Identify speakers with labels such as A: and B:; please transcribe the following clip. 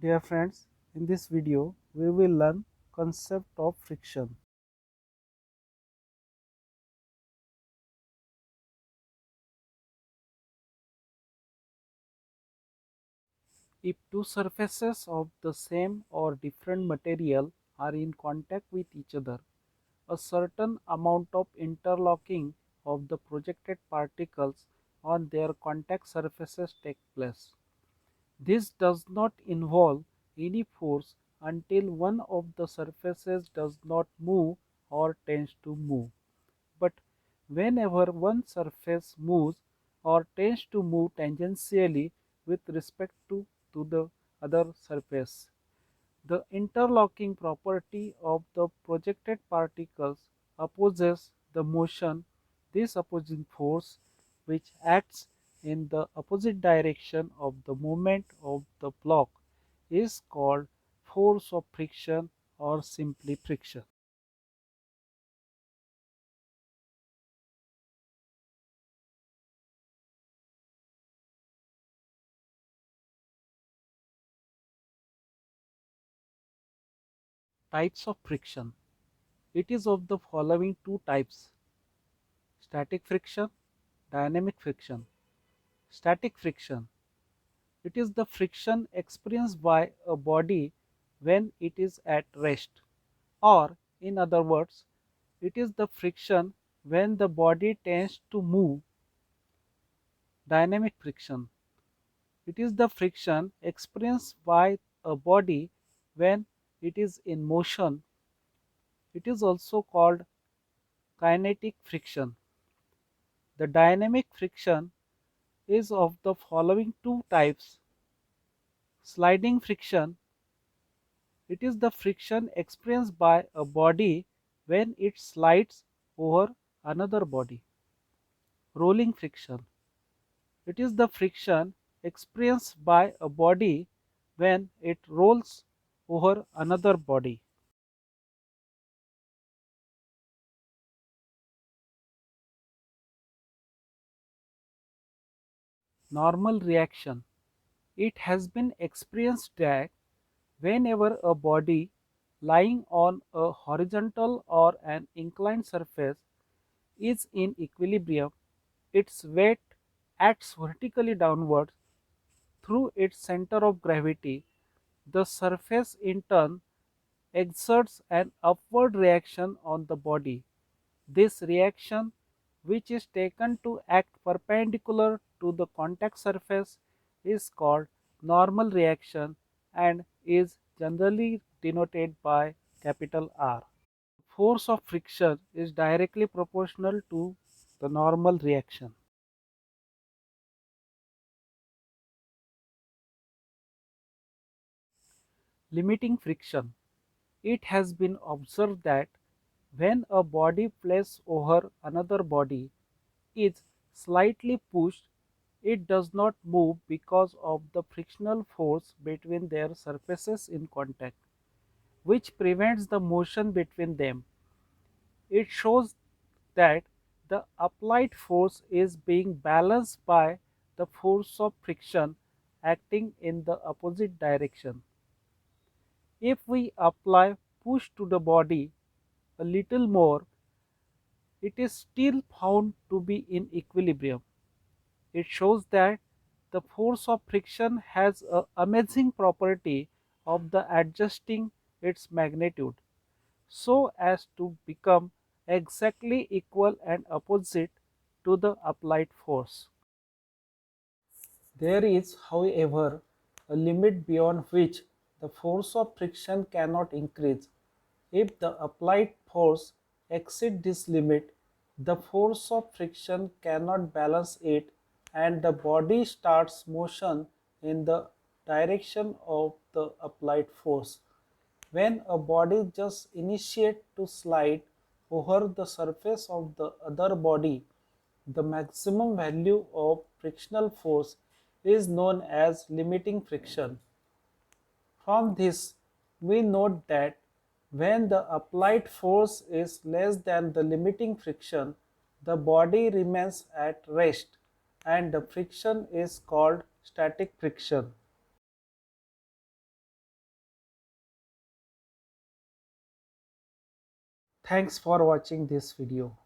A: Dear friends, in this video we will learn concept of friction. If two surfaces of the same or different material are in contact with each other, a certain amount of interlocking of the projected particles on their contact surfaces take place. This does not involve any force until one of the surfaces does not move or tends to move. But whenever one surface moves or tends to move tangentially with respect to the other surface, the interlocking property of the projected particles opposes the motion. This opposing force, which acts in the opposite direction of the movement of the block, is called force of friction or simply friction. Types of friction. It is of the following two types: static friction, dynamic friction. Static friction. It is the friction experienced by a body when it is at rest, or in other words, it is the friction when the body tends to move. Dynamic friction. It is the friction experienced by a body when it is in motion. It is also called kinetic friction. The dynamic friction is of the following two types: sliding friction. It is the friction experienced by a body when it slides over another body. Rolling friction. It is the friction experienced by a body when it rolls over another body. Normal reaction. It has been experienced that whenever a body lying on a horizontal or an inclined surface is in equilibrium, its weight acts vertically downwards through its center of gravity. The surface in turn exerts an upward reaction on the body. This reaction, which is taken to act perpendicular to the contact surface, is called normal reaction and is generally denoted by capital R. Force of friction is directly proportional to the normal reaction. Limiting friction. It has been observed that when a body placed over another body is slightly pushed, it does not move because of the frictional force between their surfaces in contact, which prevents the motion between them. It shows that the applied force is being balanced by the force of friction acting in the opposite direction. If we apply push to the body a little more, it is still found to be in equilibrium. It shows that the force of friction has an amazing property of the adjusting its magnitude so as to become exactly equal and opposite to the applied force. There is, however, a limit beyond which the force of friction cannot increase. If the applied force exceeds this limit, the force of friction cannot balance it and the body starts motion in the direction of the applied force. When a body just initiates to slide over the surface of the other body, the maximum value of frictional force is known as limiting friction. From this, we note that when the applied force is less than the limiting friction, the body remains at rest and the friction is called static friction. Thanks for watching this video.